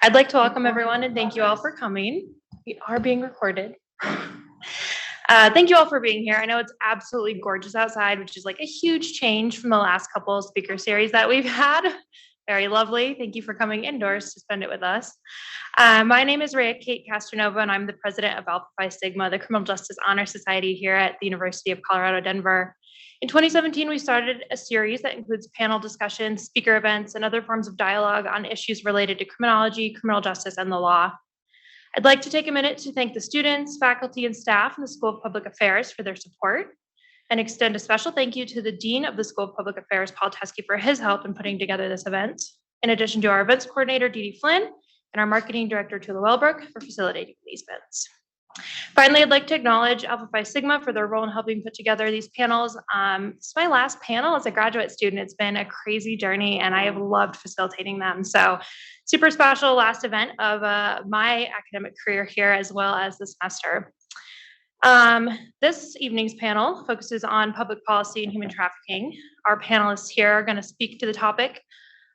I'd like to welcome everyone and thank you all for coming. We are being recorded. Thank you all for being here. I know it's absolutely gorgeous outside, which is like a huge change from the last couple of speaker series that we've had. Very lovely. Thank you for coming indoors to spend it with us. My name is Raya Castronovo, and I'm the president of Alpha Phi Sigma, the Criminal Justice Honor Society here at the University of Colorado, Denver. In 2017, we started a series that includes panel discussions, speaker events, and other forms of dialogue on issues related to criminology, criminal justice, and the law. I'd like to take a minute to thank the students, faculty, and staff in the School of Public Affairs for their support, and extend a special thank you to the Dean of the School of Public Affairs, Paul Teske, for his help in putting together this event, in addition to our events coordinator, Dee Dee Flynn, and our marketing director, Tula Wellbrook, for facilitating these events. Finally, I'd like to acknowledge Alpha Phi Sigma for their role in helping put together these panels. This is my last panel as a graduate student. It's been a crazy journey, and I have loved facilitating them. So super special last event of my academic career here, as well as the semester. This evening's panel focuses on public policy and human trafficking. Our panelists here are going to speak to the topic.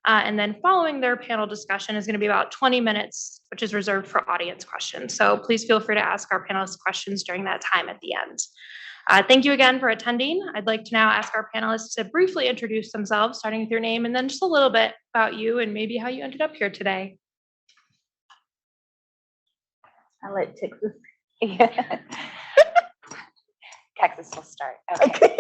And then following their panel discussion is going to be about 20 minutes, which is reserved for audience questions. So please feel free to ask our panelists questions during that time at the end. Thank you again for attending. I'd like to now ask our panelists to briefly introduce themselves, starting with your name, and then just a little bit about you and maybe how you ended up here today. I'll let Texas. Texas will start. Okay.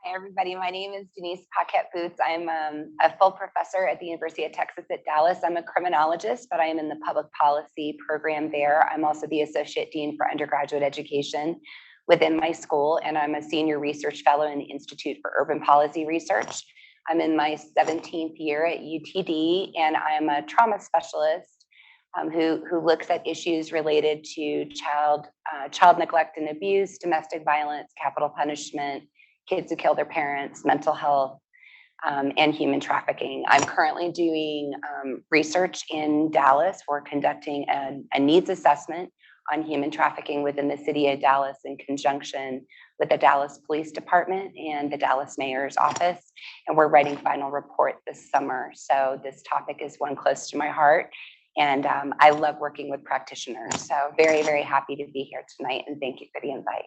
Hi, everybody. My name is Denise Paquette. I'm a full professor at the University of Texas at Dallas. I'm a criminologist, but I am in the public policy program there. I'm also the associate dean for undergraduate education within my school, and I'm a senior research fellow in the Institute for Urban Policy Research. I'm in my 17th year at UTD, and I'm a trauma specialist who looks at issues related to child neglect and abuse, domestic violence, capital punishment, kids who kill their parents, mental health, and human trafficking. I'm currently doing research in Dallas. We're conducting a needs assessment on human trafficking within the city of Dallas in conjunction with the Dallas Police Department and the Dallas Mayor's Office. And we're writing final report this summer. So this topic is one close to my heart. And I love working with practitioners. So very, very happy to be here tonight. And thank you for the invite.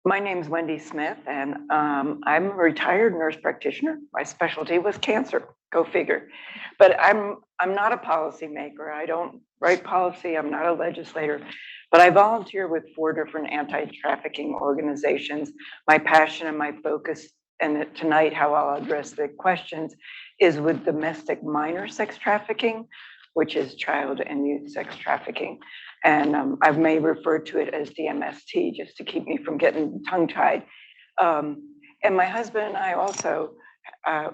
My name is Wendy Smith, and I'm a retired nurse practitioner. My specialty was cancer, go figure. But I'm not a policymaker. I don't write policy. I'm not a legislator. But I volunteer with 4 different anti-trafficking organizations. My passion and my focus, and tonight how I'll address the questions, is with domestic minor sex trafficking, which is child and youth sex trafficking. And I may refer to it as DMST just to keep me from getting tongue-tied. And my husband and I also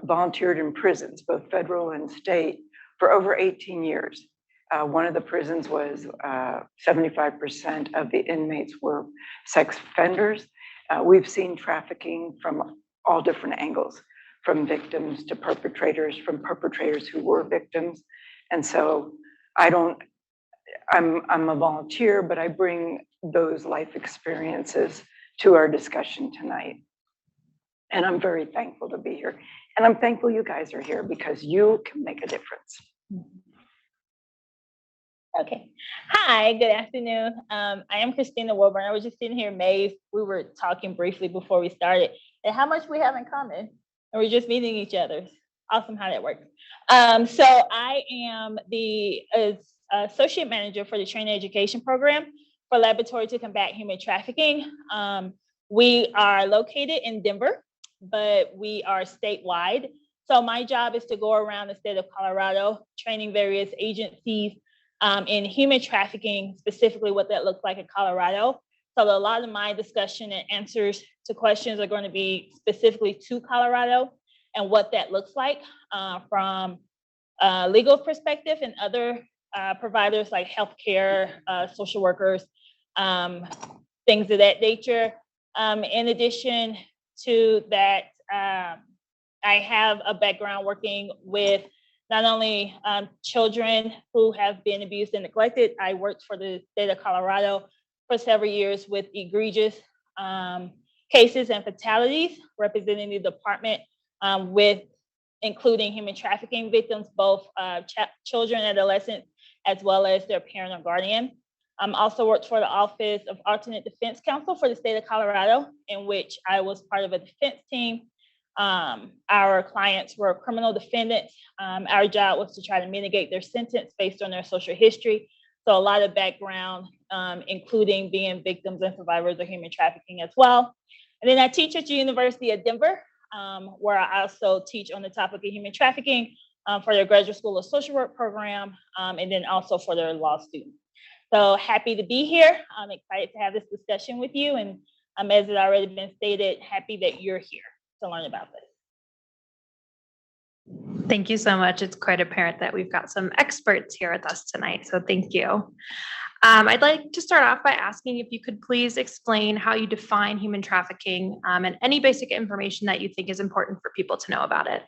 volunteered in prisons, both federal and state, for over 18 years. One of the prisons was 75% of the inmates were sex offenders. We've seen trafficking from all different angles, from victims to perpetrators, from perpetrators who were victims. And so I'm a volunteer, but I bring those life experiences to our discussion tonight. And I'm very thankful to be here. And I'm thankful you guys are here because you can make a difference. Okay. Hi, good afternoon. I am Kristina Wilburn. I was just sitting here amazed. We were talking briefly before we started and how much we have in common. And we're just meeting each other. Awesome how that works. So I am the associate manager for the training education program for Laboratory to Combat Human Trafficking. We are located in Denver, but we are statewide. So my job is to go around the state of Colorado, training various agencies in human trafficking, specifically what that looks like in Colorado. So a lot of my discussion and answers to questions are going to be specifically to Colorado and what that looks like from a legal perspective and other providers like healthcare, social workers, things of that nature. In addition to that, I have a background working with not only children who have been abused and neglected. I worked for the state of Colorado for several years with egregious cases and fatalities, representing the department with including human trafficking victims, both children, adolescents, as well as their parent or guardian. Also worked for the Office of Alternate Defense Counsel for the state of Colorado, in which I was part of a defense team. Our clients were criminal defendants. Our job was to try to mitigate their sentence based on their social history. So a lot of background, including being victims and survivors of human trafficking as well. And then I teach at the University of Denver, where I also teach on the topic of human trafficking for their graduate school of social work program, and then also for their law students. So happy to be here. I'm excited to have this discussion with you. And as it already been stated, happy that you're here to learn about this. Thank you so much. It's quite apparent that we've got some experts here with us tonight, so thank you. I'd like to start off by asking if you could please explain how you define human trafficking and any basic information that you think is important for people to know about it.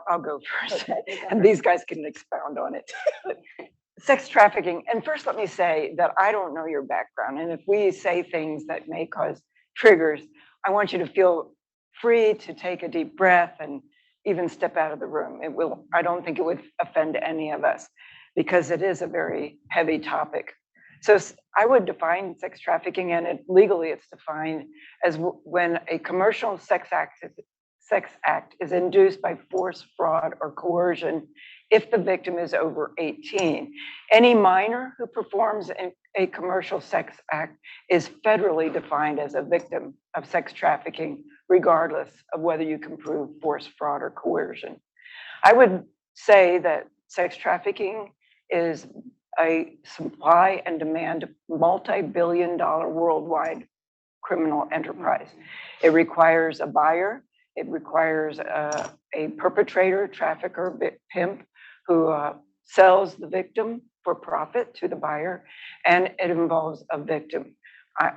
I'll go first, and these guys can expound on it. Sex trafficking, and first let me say that I don't know your background, and if we say things that may cause triggers, I want you to feel free to take a deep breath and even step out of the room. I don't think it would offend any of us, because it is a very heavy topic. So I would define sex trafficking, and legally it's defined as when a commercial sex act is induced by force, fraud, or coercion if the victim is over 18. Any minor who performs a commercial sex act is federally defined as a victim of sex trafficking, regardless of whether you can prove force, fraud, or coercion. I would say that sex trafficking is a supply and demand multi-billion-dollar worldwide criminal enterprise. It requires a buyer. It requires a perpetrator, trafficker, pimp who sells the victim for profit to the buyer, and it involves a victim,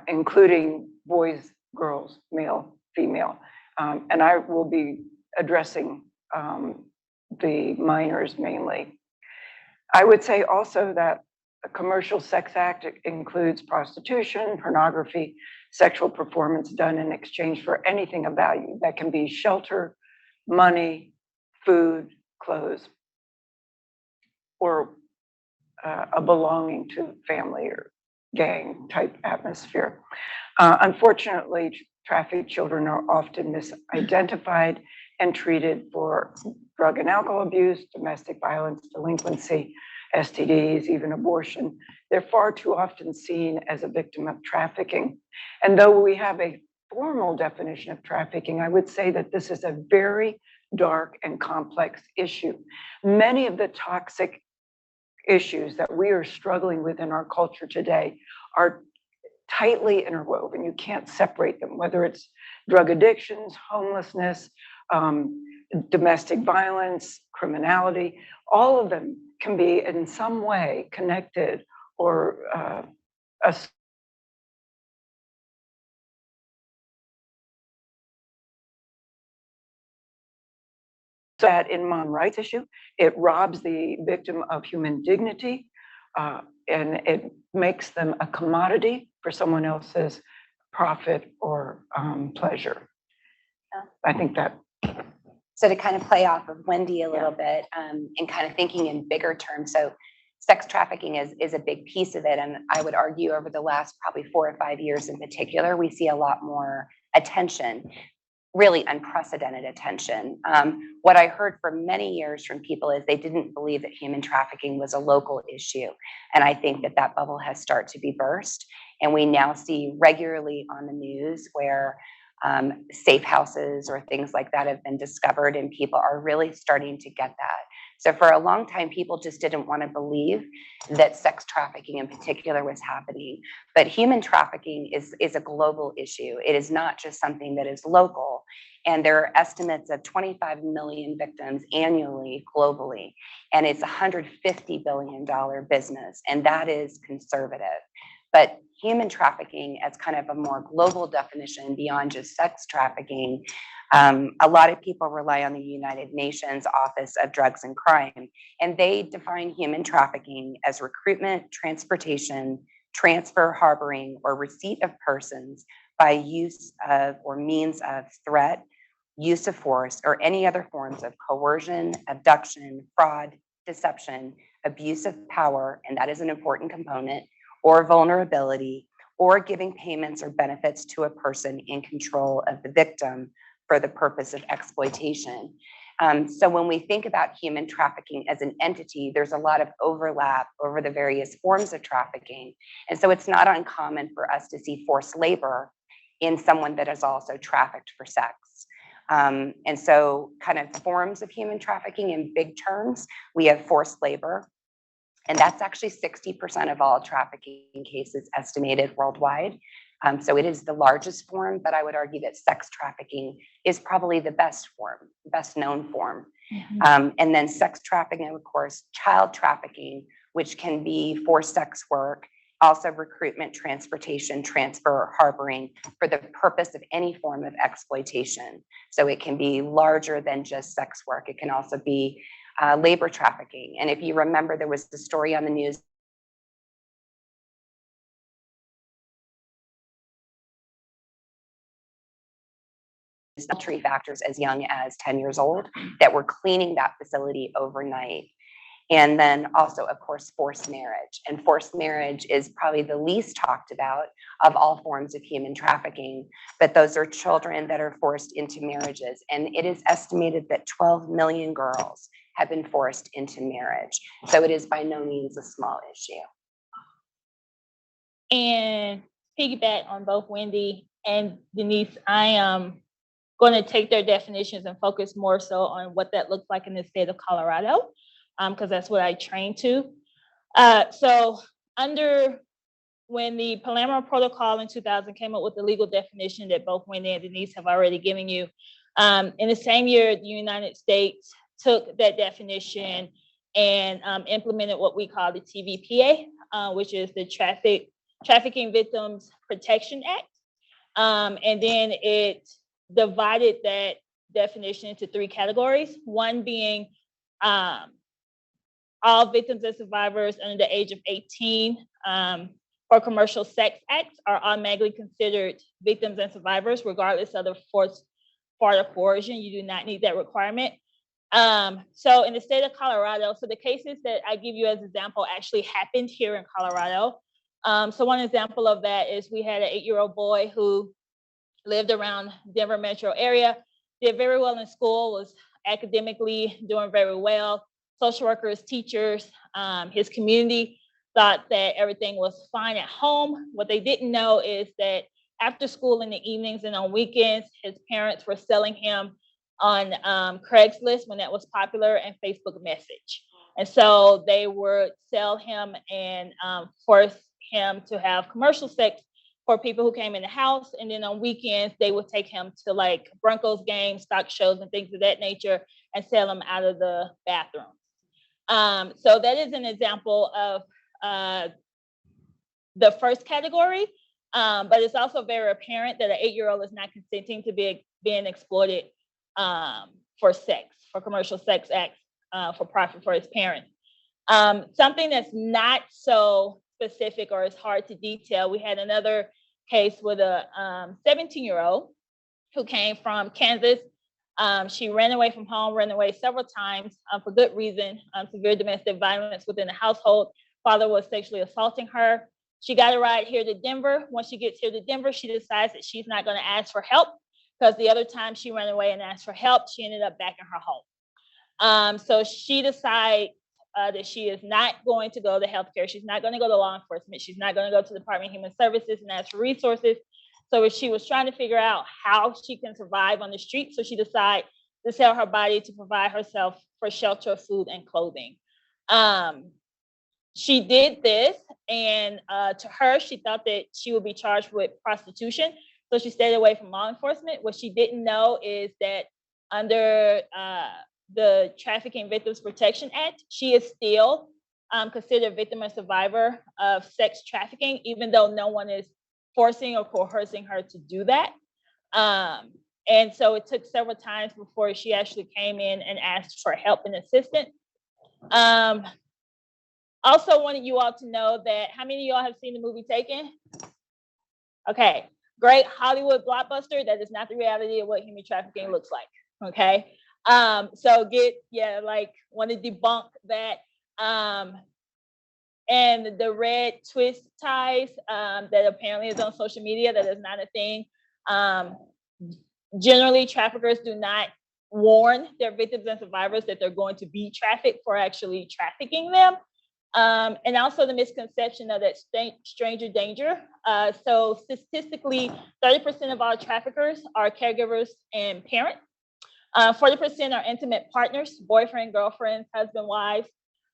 including boys, girls, male, female. And I will be addressing the minors mainly. I would say also that a commercial sex act includes prostitution, pornography, sexual performance done in exchange for anything of value. That can be shelter, money, food, clothes, or a belonging to family or gang type atmosphere. Unfortunately, trafficked children are often misidentified and treated for drug and alcohol abuse, domestic violence, delinquency, STDs, even abortion. They're far too often seen as a victim of trafficking. And though we have a formal definition of trafficking, I would say that this is a very dark and complex issue. Many of the toxic issues that we are struggling with in our culture today are tightly interwoven. You can't separate them, whether it's drug addictions, homelessness, domestic violence, criminality, all of them can be in some way connected or that in human rights issue, it robs the victim of human dignity, and it makes them a commodity for someone else's profit or pleasure. I think that. So to kind of play off of Wendy a little bit, and kind of thinking in bigger terms, so sex trafficking is a big piece of it. And I would argue over the last probably 4 or 5 years in particular, we see a lot more attention, really unprecedented attention. What I heard for many years from people is they didn't believe that human trafficking was a local issue. And I think that that bubble has started to be burst. And we now see regularly on the news where safe houses or things like that have been discovered, and people are really starting to get that. So for a long time, people just didn't want to believe that sex trafficking in particular was happening. But human trafficking is a global issue. It is not just something that is local. And there are estimates of 25 million victims annually globally. And it's a $150 billion business. And that is conservative. But human trafficking as kind of a more global definition beyond just sex trafficking, a lot of people rely on the United Nations Office of Drugs and Crime, and they define human trafficking as recruitment, transportation, transfer, harboring, or receipt of persons by use of or means of threat, use of force, or any other forms of coercion, abduction, fraud, deception, abuse of power, and that is an important component, or vulnerability, or giving payments or benefits to a person in control of the victim for the purpose of exploitation. So when we think about human trafficking as an entity, there's a lot of overlap over the various forms of trafficking. And so it's not uncommon for us to see forced labor in someone that is also trafficked for sex. And so kind of forms of human trafficking in big terms, we have forced labor, and that's actually 60% of all trafficking cases estimated worldwide. So it is the largest form, but I would argue that sex trafficking is probably the best form, best known form. And then sex trafficking, of course, child trafficking, which can be for sex work, also recruitment, transportation, transfer, harboring for the purpose of any form of exploitation. So it can be larger than just sex work. It can also be labor trafficking. And if you remember, there was the story on the news adultery factors as young as 10 years old that were cleaning that facility overnight. And then also, of course, forced marriage. And forced marriage is probably the least talked about of all forms of human trafficking, but those are children that are forced into marriages. And it is estimated that 12 million girls have been forced into marriage. So it is by no means a small issue. And piggyback on both Wendy and Denise, I am going to take their definitions and focus more so on what that looks like in the state of Colorado, because that's what I trained to. So when the Palermo Protocol in 2000 came up with the legal definition that both Wendy and Denise have already given you, in the same year, the United States took that definition and implemented what we call the TVPA, which is the Trafficking Victims Protection Act. And then it divided that definition into 3 categories, one being all victims and survivors under the age of 18 for commercial sex acts are automatically considered victims and survivors, regardless of the force, part of coercion. You do not need that requirement. So in the state of Colorado, so the cases that I give you as an example actually happened here in Colorado. So one example of that is we had an 8-year-old boy who lived around Denver metro area, did very well in school, was academically doing very well. Social workers, teachers, his community thought that everything was fine at home. What they didn't know is that after school in the evenings and on weekends, his parents were selling him on Craigslist when that was popular and Facebook message. And so they would sell him and force him to have commercial sex for people who came in the house. And then on weekends, they would take him to like Broncos games, stock shows, and things of that nature and sell him out of the bathroom. So that is an example of the first category, but it's also very apparent that an 8-year-old is not consenting to being exploited for sex, for commercial sex acts, for profit for his parents. Something that's not so specific or is hard to detail, we had another case with a 17-year-old who came from Kansas. She ran away from home, ran away several times for good reason, severe domestic violence within the household. Father was sexually assaulting her. She got a ride here to Denver. Once she gets here to Denver, she decides that she's not going to ask for help because the other time she ran away and asked for help, she ended up back in her home. So she decides that she is not going to go to healthcare. She's not going to go to law enforcement. She's not going to go to the Department of Human Services and ask for resources. So she was trying to figure out how she can survive on the street. So she decided to sell her body to provide herself for shelter, food, and clothing. She did this, and to her, she thought that she would be charged with prostitution. So she stayed away from law enforcement. What she didn't know is that under the Trafficking Victims Protection Act, she is still considered victim and survivor of sex trafficking, even though no one is forcing or coercing her to do that. And so it took several times before she actually came in and asked for help and assistance. Also wanted you all to know that, how many of y'all have seen the movie Taken? Okay, great Hollywood blockbuster. That is not the reality of what human trafficking looks like. Okay, so want to debunk that. And the red twist ties that apparently is on social media, that is not a thing. Generally, traffickers do not warn their victims and survivors that they're going to be trafficked for actually trafficking them. And also the misconception of that stranger danger. So statistically, 30% of all traffickers are caregivers and parents. 40% are intimate partners, boyfriend, girlfriends, husband, wives.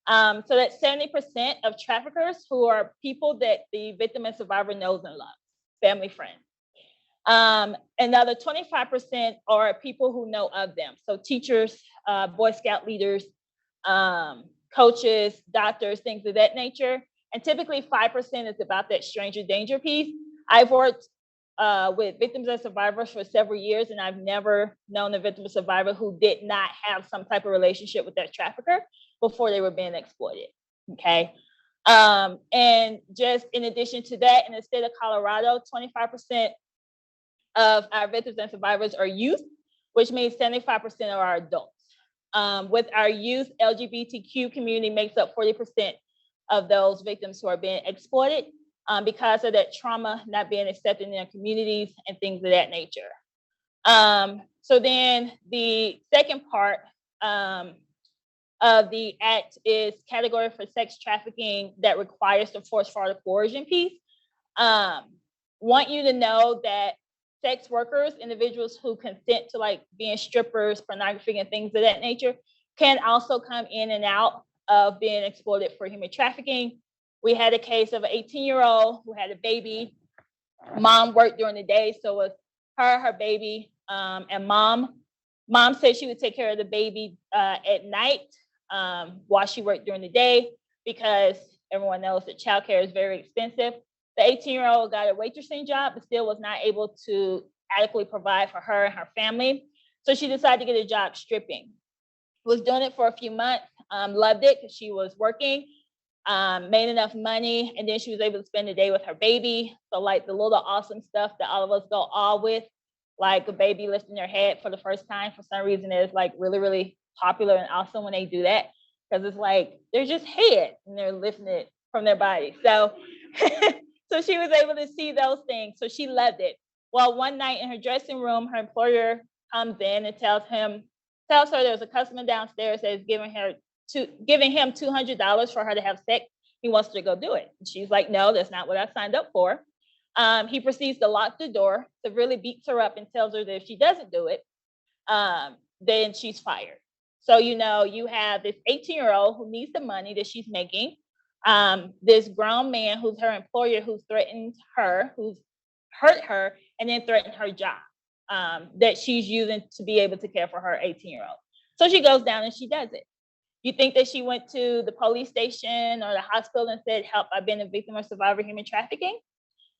So that's 70% of traffickers who are people that the victim and survivor knows and loves, family, friends. Another 25% are people who know of them. So teachers, Boy Scout leaders, coaches, doctors, things of that nature. And typically 5% is about that stranger danger piece. I've worked with victims and survivors for several years, and I've never known a victim or survivor who did not have some type of relationship with their trafficker before they were being exploited, okay? And just in addition to that, in the state of Colorado, 25% of our victims and survivors are youth, which means 75% are adults. With our youth, LGBTQ community makes up 40% of those victims who are being exploited because of that trauma not being accepted in their communities and things of that nature. So then the second part of the act is category for sex trafficking that requires the force, fraud, or coercion piece. Want you to know that sex workers, individuals who consent to like being strippers, pornography, and things of that nature, can also come in and out of being exploited for human trafficking. We had a case of an 18-year-old who had a baby. Mom worked during the day, so it was her baby, and mom said she would take care of the baby at night while she worked during the day, because everyone knows that childcare is very expensive. The 18-year-old got a waitressing job, but still was not able to adequately provide for her and her family. So she decided to get a job stripping. Was doing it for a few months, loved it because she was working, made enough money, and then she was able to spend the day with her baby. So like the little awesome stuff that all of us go all with, like a baby lifting their head for the first time, for some reason is like really, really popular and awesome when they do that, because it's like they're just head and they're lifting it from their body. So so she was able to see those things. So she loved it. Well, one night in her dressing room, her employer comes in and tells her there's a customer downstairs that is giving him $200 for her to have sex. He wants her to go do it. And she's like, no, that's not what I signed up for. He proceeds to lock the door, severely beats her up, and tells her that if she doesn't do it, then she's fired. So, you have this 18-year-old who needs the money that she's making, this grown man who's her employer, who's threatened her, who's hurt her, and then threatened her job that she's using to be able to care for her 18-year-old. So she goes down and she does it. You think that she went to the police station or the hospital and said, help, I've been a victim or survivor of human trafficking?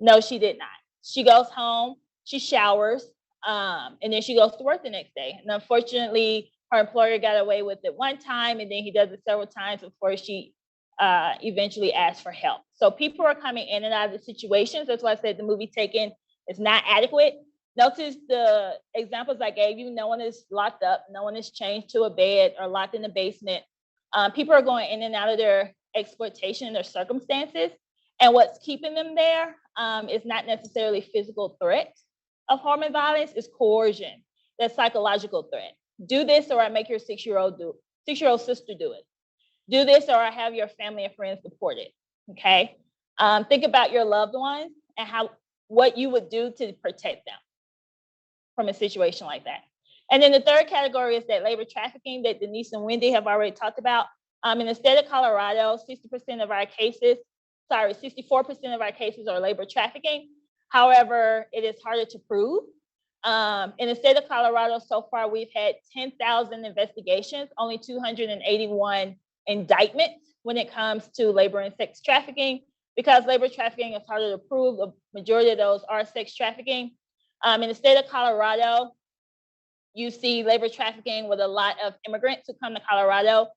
No, she did not. She goes home, she showers, and then she goes to work the next day. And unfortunately, her employer got away with it one time, and then he does it several times before she eventually asked for help. So people are coming in and out of the situations. That's why I said the movie Taken is not adequate. Notice the examples I gave you. No one is locked up. No one is chained to a bed or locked in the basement. People are going in and out of their exploitation and their circumstances. And what's keeping them there is not necessarily physical threat of harm and violence, it's coercion, that psychological threat. Do this or I make your 6-year-old sister do it. Do this or I have your family and friends deported, okay? Think about your loved ones and what you would do to protect them from a situation like that. And then the third category is that labor trafficking that Denise and Wendy have already talked about. In the state of Colorado, 64% of our cases are labor trafficking. However, it is harder to prove. In the state of Colorado, so far, we've had 10,000 investigations, only 281 indictments when it comes to labor and sex trafficking. Because labor trafficking is harder to prove, the majority of those are sex trafficking. In the state of Colorado, you see labor trafficking with a lot of immigrants who come to Colorado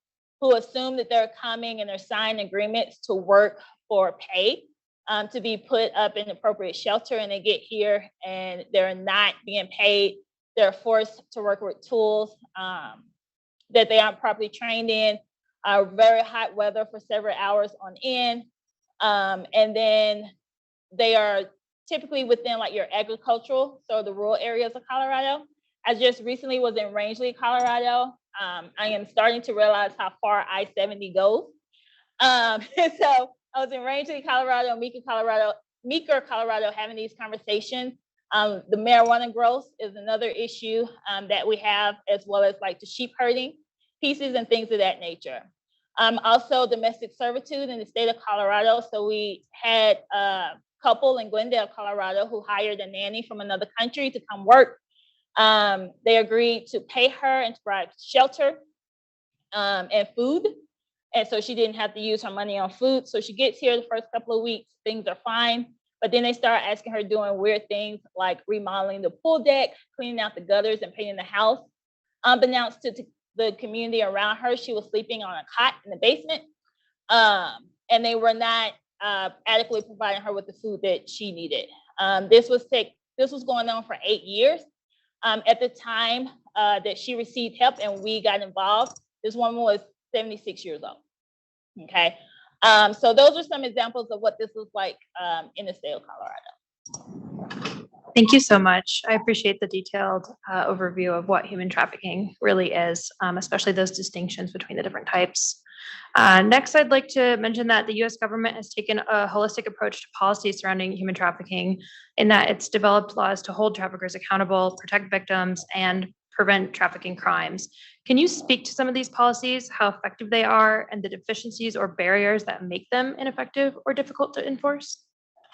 who assume that they're coming and they're signing agreements to work for pay, to be put up in appropriate shelter, and they get here and they're not being paid. They're forced to work with tools that they aren't properly trained in, very hot weather for several hours on end. And then they are typically within like your agricultural, so the rural areas of Colorado. I just recently was in Rangeley, Colorado. I am starting to realize how far I-70 goes. So I was in Rangeley, Colorado, Meeker, Colorado, having these conversations. The marijuana growth is another issue that we have, as well as like the sheep herding pieces and things of that nature. Also domestic servitude in the state of Colorado. So we had a couple in Glendale, Colorado, who hired a nanny from another country to come work. They agreed to pay her and to provide shelter and food. And so she didn't have to use her money on food. So she gets here the first couple of weeks, things are fine. But then they start asking her doing weird things like remodeling the pool deck, cleaning out the gutters, and painting the house. Unbeknownst to the community around her, she was sleeping on a cot in the basement. And they were not adequately providing her with the food that she needed. This was going on for 8 years. At the time that she received help and we got involved, this woman was 76 years old. Okay. So those are some examples of what this looks like in the state of Colorado. Thank you so much. I appreciate the detailed overview of what human trafficking really is, especially those distinctions between the different types. Next, I'd like to mention that the U.S. government has taken a holistic approach to policy surrounding human trafficking, in that it's developed laws to hold traffickers accountable, protect victims, and prevent trafficking crimes. Can you speak to some of these policies, how effective they are, and the deficiencies or barriers that make them ineffective or difficult to enforce?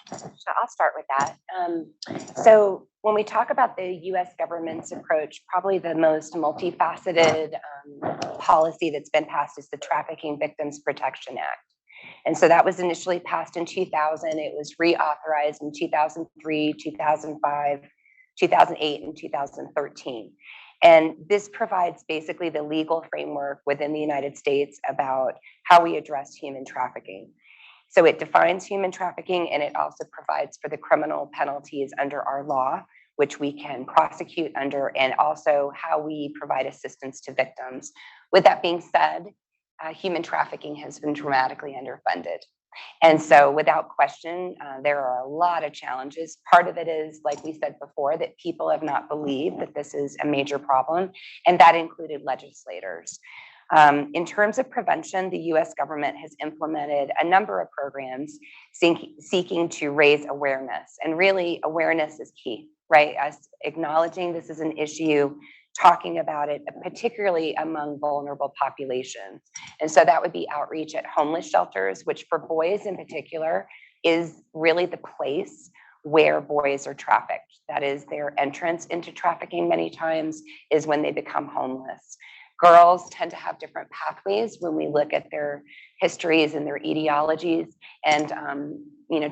So I'll start with that. So when we talk about the US government's approach, probably the most multifaceted policy that's been passed is the Trafficking Victims Protection Act. And so that was initially passed in 2000. It was reauthorized in 2003, 2005, 2008, and 2013. And this provides basically the legal framework within the United States about how we address human trafficking. So it defines human trafficking, and it also provides for the criminal penalties under our law, which we can prosecute under, and also how we provide assistance to victims. With that being said, human trafficking has been dramatically underfunded. And so without question, there are a lot of challenges. Part of it is, like we said before, that people have not believed that this is a major problem, and that included legislators. In terms of prevention, the US government has implemented a number of programs seeking to raise awareness. And really, awareness is key, right? Us acknowledging this is an issue, talking about it, particularly among vulnerable populations. And so that would be outreach at homeless shelters, which for boys in particular is really the place where boys are trafficked. That is their entrance into trafficking many times is when they become homeless. Girls tend to have different pathways when we look at their histories and their etiologies. And,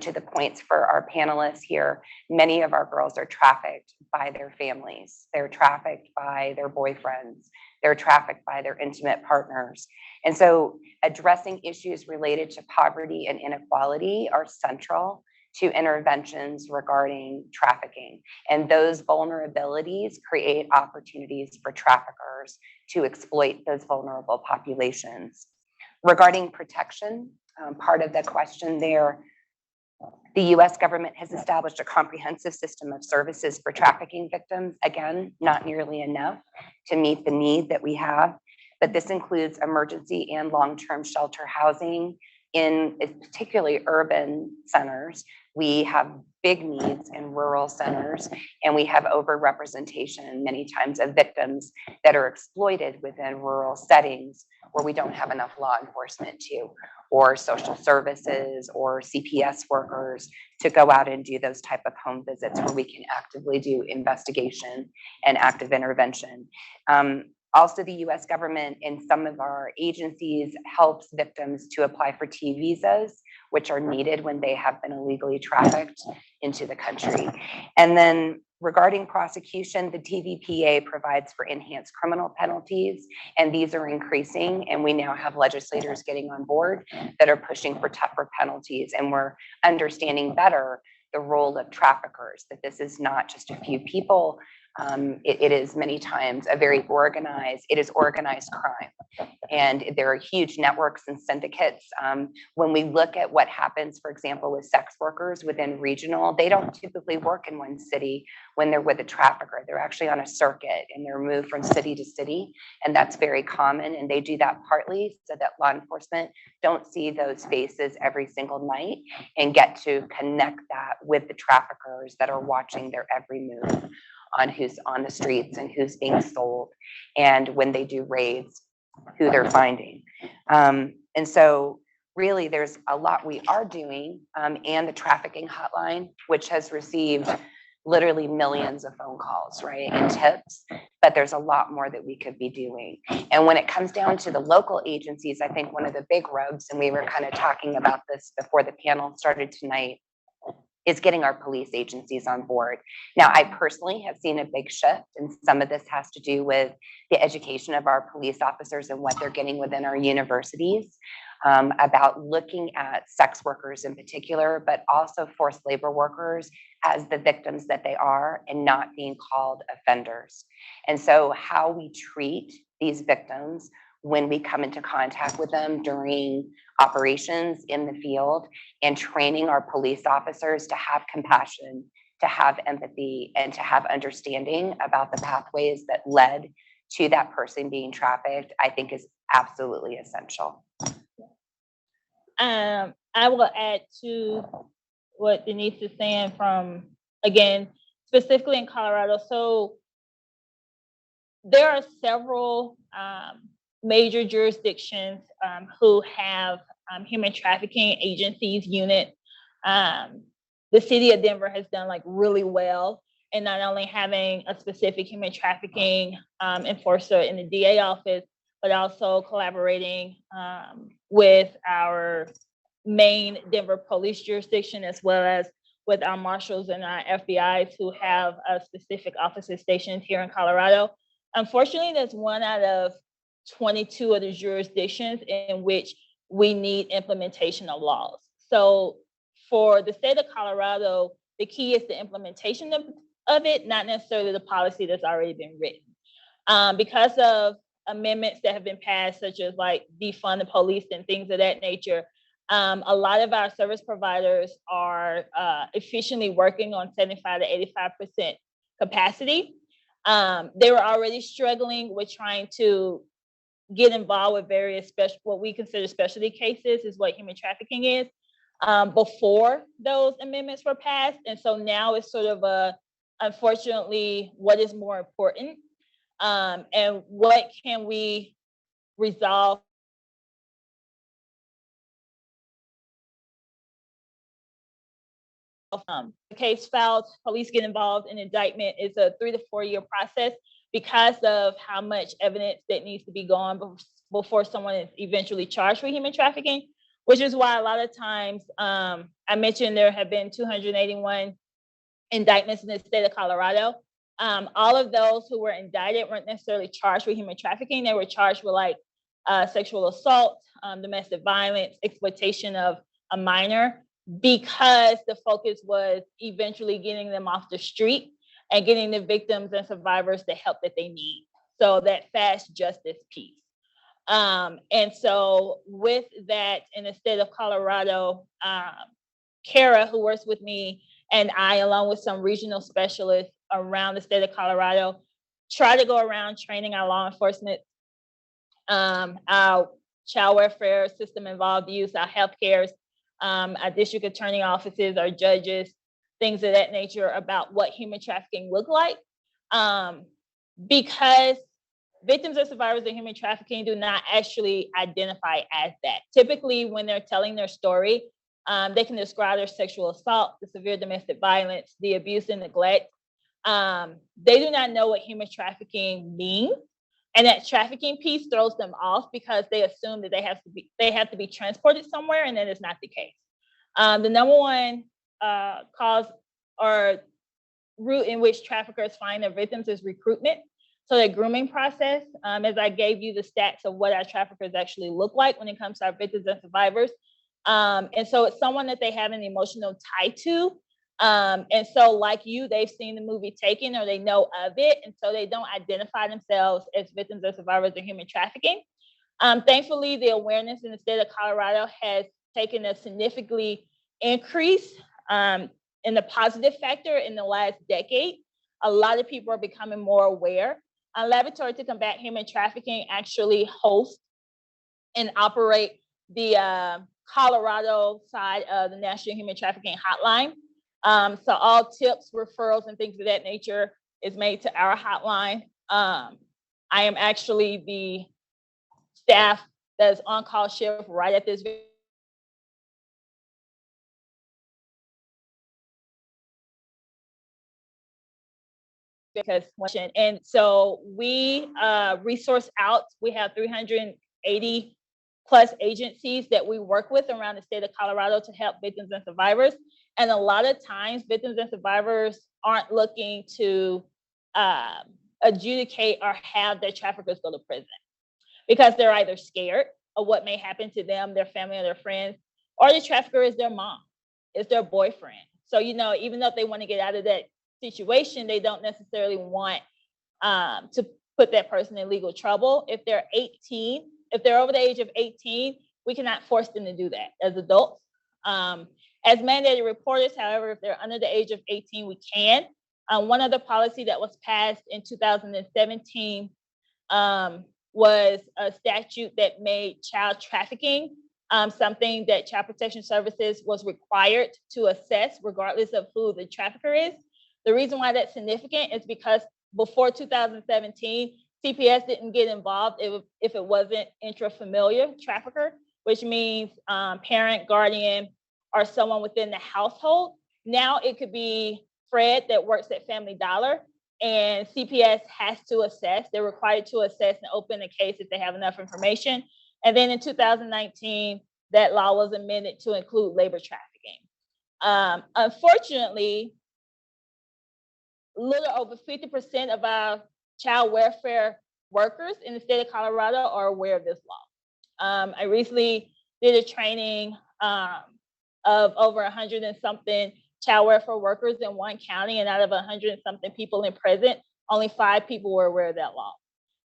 to the points for our panelists here, many of our girls are trafficked by their families. They're trafficked by their boyfriends. They're trafficked by their intimate partners. And so addressing issues related to poverty and inequality are central to interventions regarding trafficking. And those vulnerabilities create opportunities for traffickers to exploit those vulnerable populations. Regarding protection, part of the question there, the US government has established a comprehensive system of services for trafficking victims. Again, not nearly enough to meet the need that we have, but this includes emergency and long-term shelter housing in particularly urban centers. We have big needs in rural centers, and we have overrepresentation many times of victims that are exploited within rural settings where we don't have enough law enforcement or social services or CPS workers to go out and do those type of home visits where we can actively do investigation and active intervention. Also, the US government and some of our agencies helps victims to apply for T visas, which are needed when they have been illegally trafficked into the country. And then Regarding prosecution, the TVPA provides for enhanced criminal penalties, and these are increasing. And we now have legislators getting on board that are pushing for tougher penalties. And we're understanding better the role of traffickers, that this is not just a few people. It is many times it is organized crime. And there are huge networks and syndicates. When we look at what happens, for example, with sex workers within regional, they don't typically work in one city when they're with a trafficker. They're actually on a circuit and they're moved from city to city. And that's very common. And they do that partly so that law enforcement don't see those faces every single night and get to connect that with the traffickers that are watching their every move on who's on the streets and who's being sold, and when they do raids, who they're finding. And so really there's a lot we are doing, and the trafficking hotline, which has received literally millions of phone calls, right, and tips, but there's a lot more that we could be doing. And when it comes down to the local agencies, I think one of the big rubs, and we were kind of talking about this before the panel started tonight, is getting our police agencies on board. Now, I personally have seen a big shift, and some of this has to do with the education of our police officers and what they're getting within our universities, about looking at sex workers in particular, but also forced labor workers as the victims that they are and not being called offenders. And so how we treat these victims when we come into contact with them during operations in the field, and training our police officers to have compassion, to have empathy, and to have understanding about the pathways that led to that person being trafficked, I think is absolutely essential. I will add to what Denise is saying from, again, specifically in Colorado. So there are several major jurisdictions who have human trafficking agencies, units. The city of Denver has done like really well in not only having a specific human trafficking enforcer in the DA office, but also collaborating with our main Denver police jurisdiction, as well as with our marshals and our FBIs who have a specific offices stationed here in Colorado. Unfortunately, that's one out of 22 of the jurisdictions in which we need implementation of laws. So for the state of Colorado, the key is the implementation of it, not necessarily the policy that's already been written. Because of amendments that have been passed, such as like defund the police and things of that nature, a lot of our service providers are efficiently working on 75 to 85% capacity. They were already struggling with trying to get involved with various what we consider specialty cases, is what human trafficking is, before those amendments were passed. And so now it's sort of unfortunately, what is more important, and what can we resolve the case filed, police get involved in indictment. Is a 3 to 4 year process because of how much evidence that needs to be gone before someone is eventually charged for human trafficking, which is why a lot of times, I mentioned there have been 281 indictments in the state of Colorado. All of those who were indicted weren't necessarily charged with human trafficking. They were charged with like sexual assault, domestic violence, exploitation of a minor, because the focus was eventually getting them off the street and getting the victims and survivors the help that they need. So that fast justice piece. And so with that, in the state of Colorado, Kara, who works with me, and I, along with some regional specialists around the state of Colorado, try to go around training our law enforcement, our child welfare system involved use, our healthcare, our district attorney offices, our judges, things of that nature about what human trafficking look like. Because victims or survivors of human trafficking do not actually identify as that. Typically, when they're telling their story, they can describe their sexual assault, the severe domestic violence, the abuse and neglect. They do not know what human trafficking means. And that trafficking piece throws them off because they assume that they have to be transported somewhere, and that is not the case. The number one cause or route in which traffickers find their victims is recruitment. So the grooming process, as I gave you the stats of what our traffickers actually look like when it comes to our victims and survivors. And so it's someone that they have an emotional tie to. And so like you, they've seen the movie Taken or they know of it. And so they don't identify themselves as victims or survivors of human trafficking. Thankfully, the awareness in the state of Colorado has taken a significantly increase in the positive factor in the last decade. A lot of people are becoming more aware. Laboratory to Combat Human Trafficking actually hosts and operate the Colorado side of the National Human Trafficking Hotline. So all tips, referrals, and things of that nature is made to our hotline. I am actually the staff that is on call shift right at this because and so we resource out. We have 380 plus agencies that we work with around the state of Colorado to help victims and survivors. And a lot of times victims and survivors aren't looking to adjudicate or have their traffickers go to prison because they're either scared of what may happen to them, their family, or their friends, or the trafficker is their mom, is their boyfriend. So, you know, even though they want to get out of that situation, they don't necessarily want to put that person in legal trouble. If they're 18, if they're over the age of 18, we cannot force them to do that as adults. As mandated reporters, however, if they're under the age of 18, we can. One other policy that was passed in 2017 was a statute that made child trafficking something that Child Protection Services was required to assess regardless of who the trafficker is. The reason why that's significant is because before 2017, CPS didn't get involved if it wasn't intrafamiliar trafficker, which means parent, guardian, or someone within the household. Now it could be Fred that works at Family Dollar, and CPS has to assess. They're required to assess and open a case if they have enough information. And then in 2019, that law was amended to include labor trafficking. Unfortunately, a little over 50% of our child welfare workers in the state of Colorado are aware of this law. I recently did a training of over 100 and something child welfare workers in one county, and out of 100 and something people in present, only 5 people were aware of that law.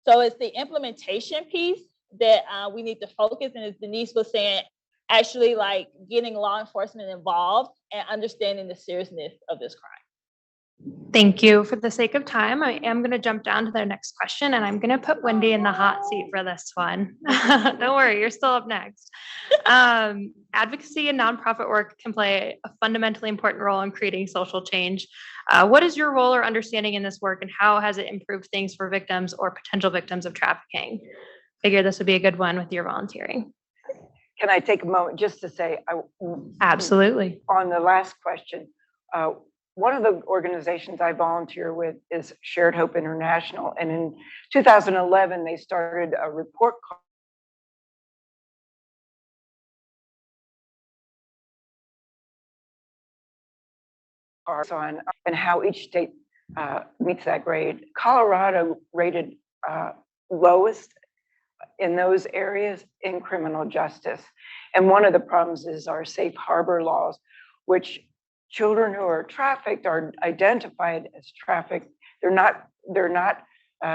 So it's the implementation piece that we need to focus. And as Denise was saying, actually like getting law enforcement involved and understanding the seriousness of this crime. Thank you. For the sake of time, I am going to jump down to their next question, and I'm going to put Wendy in the hot seat for this one. Don't worry, you're still up next. Advocacy and nonprofit work can play a fundamentally important role in creating social change. What is your role or understanding in this work, and how has it improved things for victims or potential victims of trafficking? Figure this would be a good one with your volunteering. Can I take a moment just to say, Absolutely. On the last question, one of the organizations I volunteer with is Shared Hope International. And in 2011, they started a report card on and how each state meets that grade. Colorado rated lowest in those areas in criminal justice. And one of the problems is our safe harbor laws, which children who are trafficked are identified as trafficked. They're not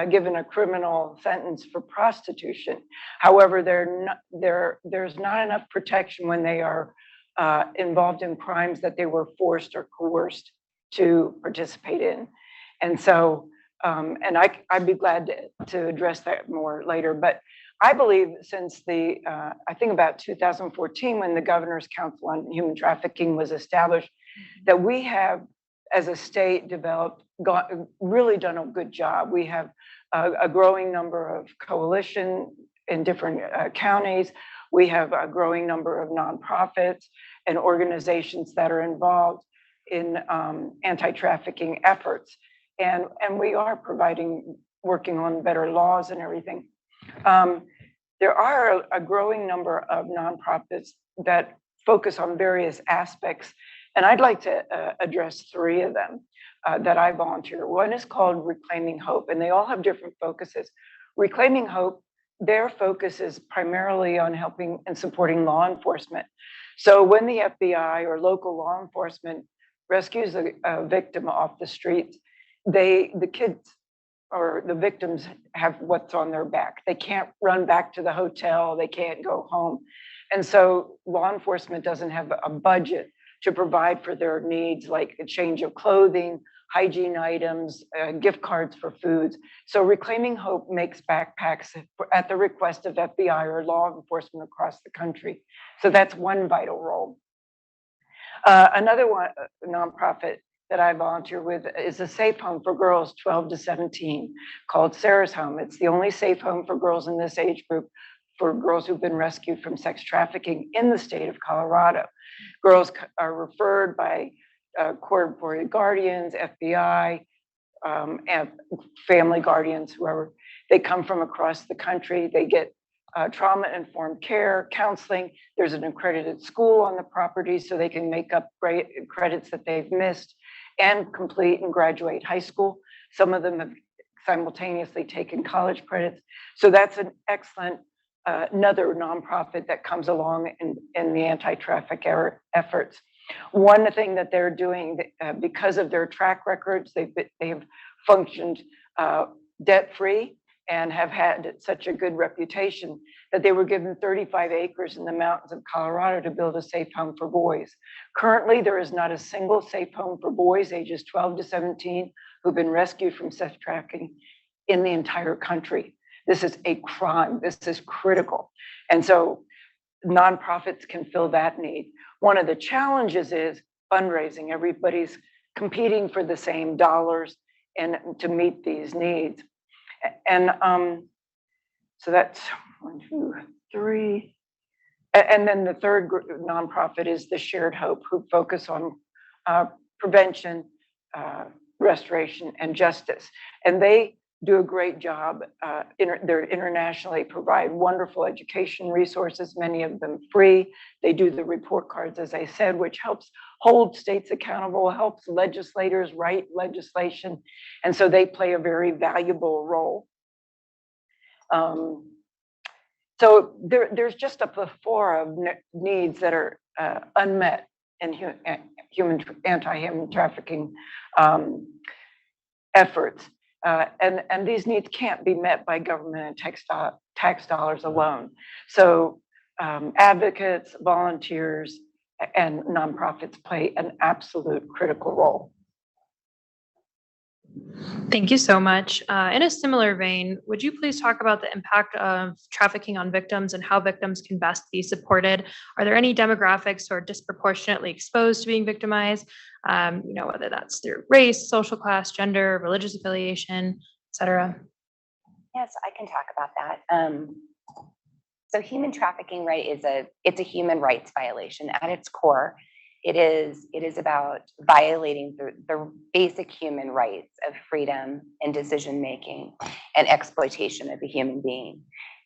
given a criminal sentence for prostitution. However, there's not enough protection when they are involved in crimes that they were forced or coerced to participate in. And so, and I'd be glad to address that more later. But I believe since I think about 2014, when the Governor's Council on Human Trafficking was established, that we have, as a state, really done a good job. We have a growing number of coalition in different counties. We have a growing number of nonprofits and organizations that are involved in anti-trafficking efforts. And we are working on better laws and everything. There are a growing number of nonprofits that focus on various aspects, and I'd like to address 3 of them. that I volunteer. One is called Reclaiming Hope, and they all have different focuses. Reclaiming Hope, their focus is primarily on helping and supporting law enforcement. So when the FBI or local law enforcement rescues a victim off the streets, the kids or the victims have what's on their back. They can't run back to the hotel, they can't go home. And so law enforcement doesn't have a budget to provide for their needs, like a change of clothing, hygiene items, gift cards for foods. So Reclaiming Hope makes backpacks at the request of FBI or law enforcement across the country. So that's one vital role. Another one, nonprofit that I volunteer with is a safe home for girls 12 to 17 called Sarah's Home. It's the only safe home for girls in this age group for girls who've been rescued from sex trafficking in the state of Colorado. Girls are referred by court-appointed guardians, FBI, and family guardians, whoever. They come from across the country. They get trauma-informed care, counseling. There's an accredited school on the property so they can make up great credits that they've missed and complete and graduate high school. Some of them have simultaneously taken college credits. So that's an excellent another nonprofit that comes along in the anti-traffic efforts. One thing that they're doing because of their track records, they've functioned debt-free and have had such a good reputation that they were given 35 acres in the mountains of Colorado to build a safe home for boys. Currently, there is not a single safe home for boys ages 12 to 17 who've been rescued from sex trafficking in the entire country. This is a crime. This is critical. And so nonprofits can fill that need. One of the challenges is fundraising. Everybody's competing for the same dollars and to meet these needs. And so that's 1, 2, 3. And then the third nonprofit is the Shared Hope, who focus on prevention, restoration, and justice. And they do a great job. They're internationally, provide wonderful education resources, many of them free. They do the report cards, as I said, which helps hold states accountable, helps legislators write legislation. And so they play a very valuable role. So there's just a plethora of needs that are unmet in anti-human trafficking efforts. And these needs can't be met by government and tax dollars alone. So advocates, volunteers, and nonprofits play an absolute critical role. Thank you so much. In a similar vein, would you please talk about the impact of trafficking on victims and how victims can best be supported? Are there any demographics who are disproportionately exposed to being victimized? Whether that's through race, social class, gender, religious affiliation, et cetera. Yes, I can talk about that. So human trafficking, right, it's a human rights violation at its core. It is about violating the basic human rights of freedom and decision-making and exploitation of a human being.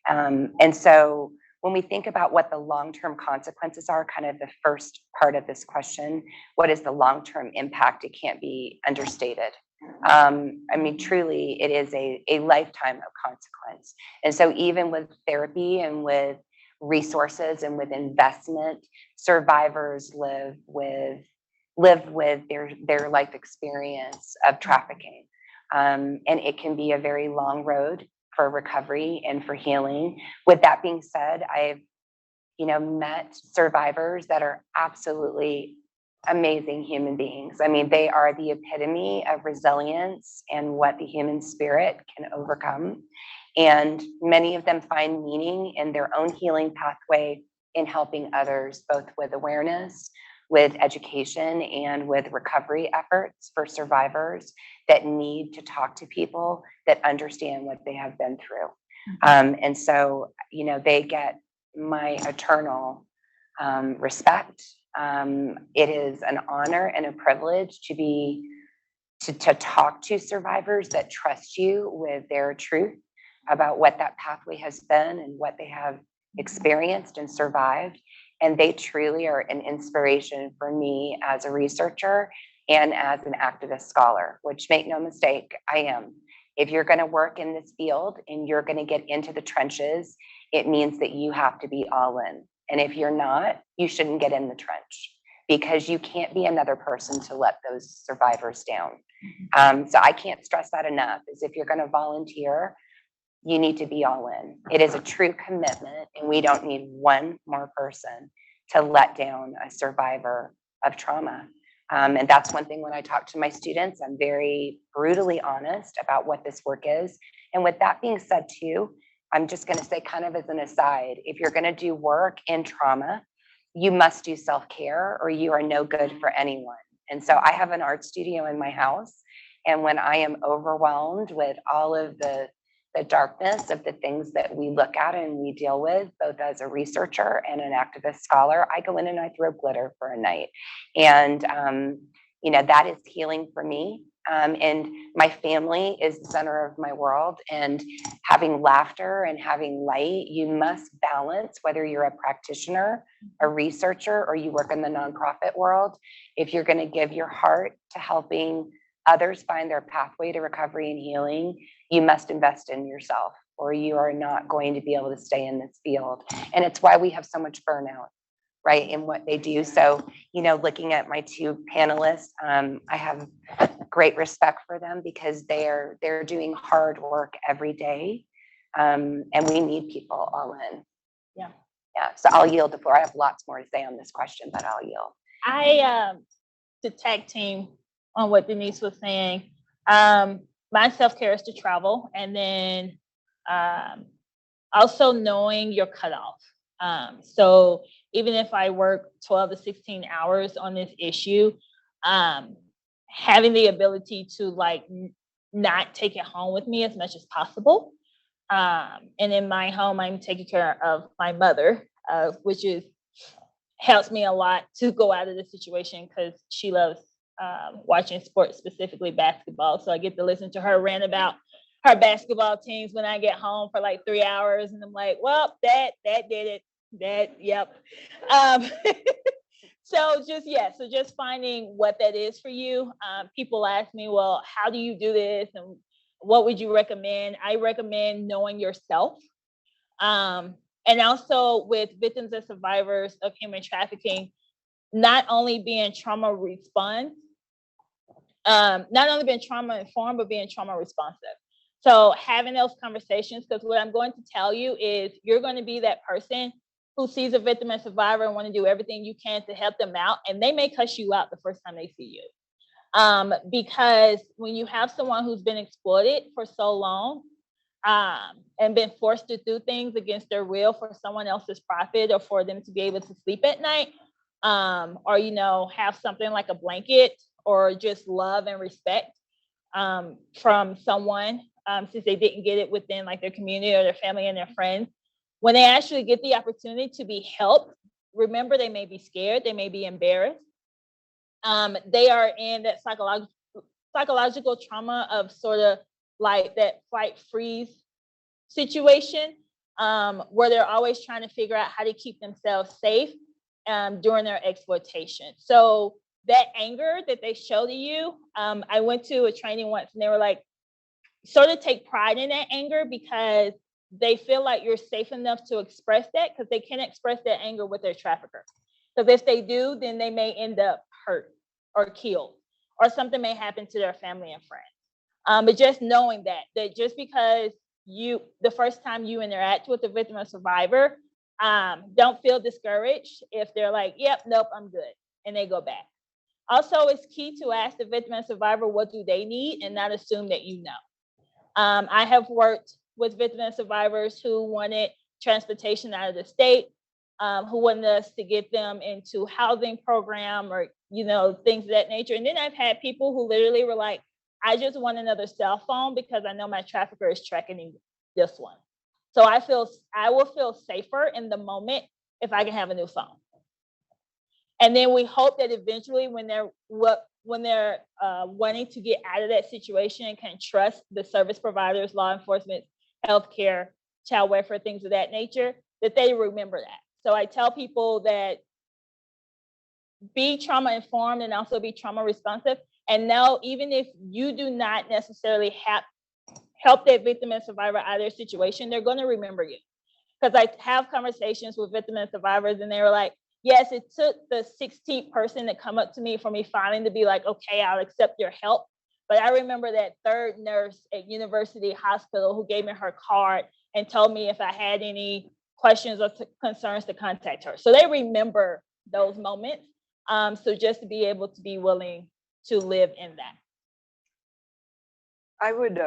And so when we think about what the long-term consequences are, kind of the first part of this question, what is the long-term impact? It can't be understated. Truly, it is a lifetime of consequence. And so even with therapy and with resources and with investment, survivors live with their life experience of trafficking. And it can be a very long road for recovery and for healing. With that being said, I've met survivors that are absolutely amazing human beings. I mean, they are the epitome of resilience and what the human spirit can overcome. And many of them find meaning in their own healing pathway in helping others, both with awareness, with education, and with recovery efforts for survivors that need to talk to people that understand what they have been through. And so, they get my eternal respect. It is an honor and a privilege to talk to survivors that trust you with their truth about what that pathway has been and what they have experienced and survived. And they truly are an inspiration for me as a researcher and as an activist scholar, which, make no mistake, I am. If you're going to work in this field and you're going to get into the trenches, it means that you have to be all in. And if you're not, you shouldn't get in the trench, because you can't be another person to let those survivors down. So I can't stress that enough, is if you're going to volunteer, you need to be all in. It is a true commitment, and we don't need one more person to let down a survivor of trauma. And that's one thing when I talk to my students, I'm very brutally honest about what this work is. And with that being said too, I'm just going to say, kind of as an aside, if you're going to do work in trauma, you must do self-care or you are no good for anyone. And so I have an art studio in my house. And when I am overwhelmed with all of the darkness of the things that we look at and we deal with, both as a researcher and an activist scholar, I go in and I throw glitter for a night. And, that is healing for me. And my family is the center of my world, and having laughter and having light, you must balance, whether you're a practitioner, a researcher, or you work in the nonprofit world. If you're going to give your heart to helping others find their pathway to recovery and healing, you must invest in yourself, or you are not going to be able to stay in this field. And it's why we have so much burnout, right, in what they do. So, looking at my two panelists, I have great respect for them, because they're doing hard work every day. And we need people all in. Yeah. So I'll yield the floor. I have lots more to say on this question, but I'll yield. To tag team on what Denise was saying, my self-care is to travel, and then also knowing your cutoff. So even if I work 12 to 16 hours on this issue, having the ability to not take it home with me as much as possible. And in my home, I'm taking care of my mother, which helps me a lot to go out of the situation, because she loves watching sports, specifically basketball. So I get to listen to her rant about her basketball teams when I get home for 3 hours. And I'm like, well, that did it. Yep. So just finding what that is for you. People ask me, well, how do you do this? And what would you recommend? I recommend knowing yourself. And also with victims and survivors of human trafficking, not only being trauma response, not only being trauma informed, but being trauma responsive. So having those conversations, because what I'm going to tell you is you're going to be that person who sees a victim and survivor and want to do everything you can to help them out. And they may cuss you out the first time they see you. Because when you have someone who's been exploited for so long, and been forced to do things against their will for someone else's profit, or for them to be able to sleep at night, or have something like a blanket, or just love and respect from someone, since they didn't get it within their community or their family and their friends. When they actually get the opportunity to be helped, remember, they may be scared, they may be embarrassed. They are in that psychological trauma of sort of that fight freeze situation, where they're always trying to figure out how to keep themselves safe during their exploitation. So that anger that they show to you, I went to a training once, and they were sort of take pride in that anger, because they feel like you're safe enough to express that, because they can't express that anger with their trafficker. Because if they do, then they may end up hurt or killed, or something may happen to their family and friends. But just knowing that just because the first time you interact with a victim or survivor, don't feel discouraged if they're yep, nope, I'm good, and they go back. Also, it's key to ask the victim and survivor, what do they need, and not assume that you know. I have worked with victim and survivors who wanted transportation out of the state, who wanted us to get them into housing program, or things of that nature. And then I've had people who literally were like, I just want another cell phone because I know my trafficker is tracking this one. So I will feel safer in the moment if I can have a new phone. And then we hope that eventually, when they're wanting to get out of that situation and can trust the service providers, law enforcement, healthcare, child welfare, things of that nature, that they remember that. So I tell people that be trauma informed and also be trauma responsive. And know, even if you do not necessarily help that victim and survivor out of their situation, they're going to remember you. Because I have conversations with victims and survivors, and they were like, yes, it took the 16th person to come up to me for me finally to be like, okay, I'll accept your help. But I remember that third nurse at University Hospital who gave me her card and told me if I had any questions or concerns to contact her. So they remember those moments. So just to be able to be willing to live in that. I would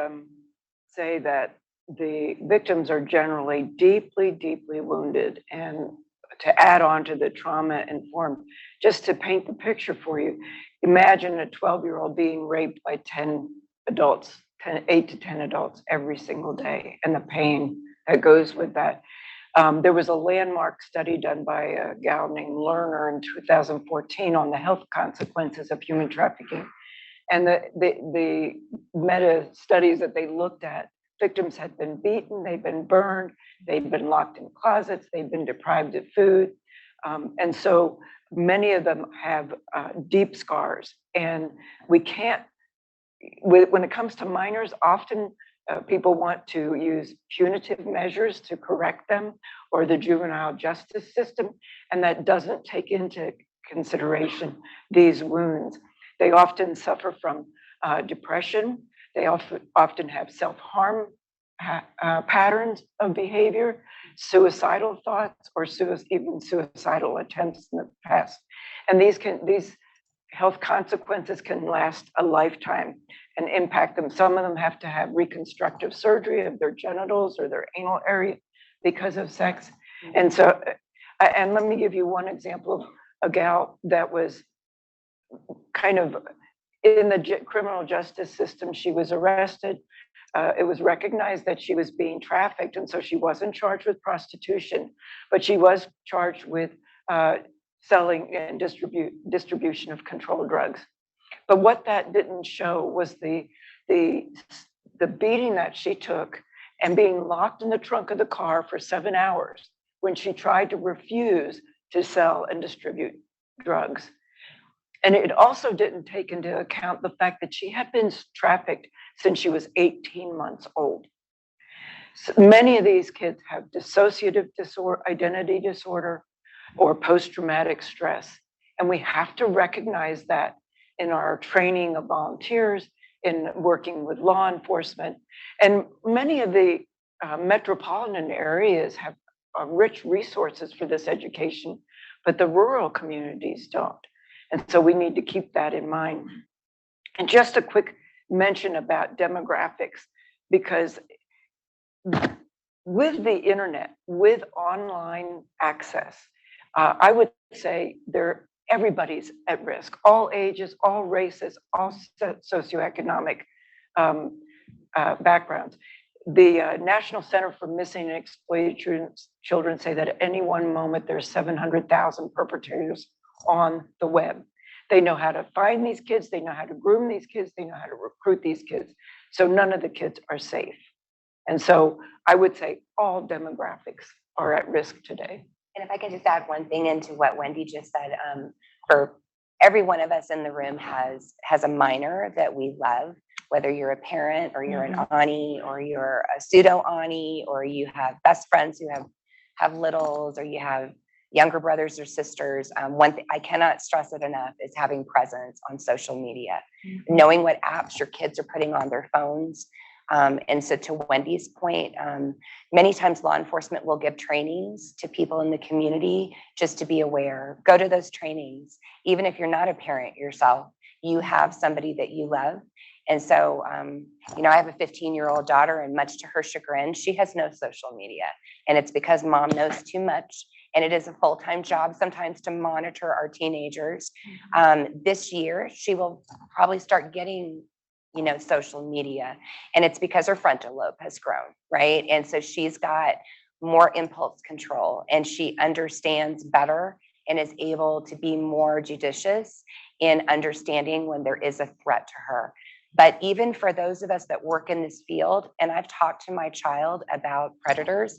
say that the victims are generally deeply, deeply wounded. And to add on to the trauma informed, just to paint the picture for you, imagine a 12-year-old being raped by 10 adults, 8 to 10 adults every single day, and the pain that goes with that. There was a landmark study done by a gal named Lerner in 2014 on the health consequences of human trafficking. And the meta studies that they looked at, victims had been beaten, they've been burned, they've been locked in closets, they've been deprived of food. And so many of them have deep scars. And we can't, when it comes to minors, often people want to use punitive measures to correct them, or the juvenile justice system, and that doesn't take into consideration these wounds. They often suffer from depression. They often have self-harm patterns of behavior, suicidal thoughts, or even suicidal attempts in the past. And these health consequences can last a lifetime and impact them. Some of them have to have reconstructive surgery of their genitals or their anal area because of sex. And so, and let me give you one example of a gal that was kind of in the criminal justice system. She was arrested. It was recognized that she was being trafficked, and so she wasn't charged with prostitution, but she was charged with selling and distribution of controlled drugs. But what that didn't show was the beating that she took and being locked in the trunk of the car for 7 hours when she tried to refuse to sell and distribute drugs. And it also didn't take into account the fact that she had been trafficked since she was 18 months old. So many of these kids have dissociative disorder, identity disorder, or post-traumatic stress. And we have to recognize that in our training of volunteers, in working with law enforcement. And many of the metropolitan areas have rich resources for this education, but the rural communities don't. And so we need to keep that in mind. And just a quick mention about demographics, because with the internet, with online access, I would say everybody's at risk, all ages, all races, all socioeconomic backgrounds. The National Center for Missing and Exploited Children say that at any one moment, there's 700,000 perpetrators on the web. They know how to find these kids, they know how to groom these kids, they know how to recruit these kids. So none of the kids are safe. And so I would say all demographics are at risk today. And if I could just add one thing into what Wendy just said, for every one of us in the room has a minor that we love, whether you're a parent or you're an auntie or you're a pseudo auntie, or you have best friends who have littles, or you have younger brothers or sisters. One thing I cannot stress it enough is having presence on social media, knowing what apps your kids are putting on their phones. And so to Wendy's point, many times law enforcement will give trainings to people in the community just to be aware. Go to those trainings. Even if you're not a parent yourself, you have somebody that you love. And so, I have a 15-year-old daughter, and much to her chagrin, she has no social media. And it's because mom knows too much. And it is a full-time job sometimes to monitor our teenagers. This year, she will probably start getting social media, and it's because her frontal lobe has grown, right? And so she's got more impulse control, and she understands better and is able to be more judicious in understanding when there is a threat to her. But even for those of us that work in this field, and I've talked to my child about predators,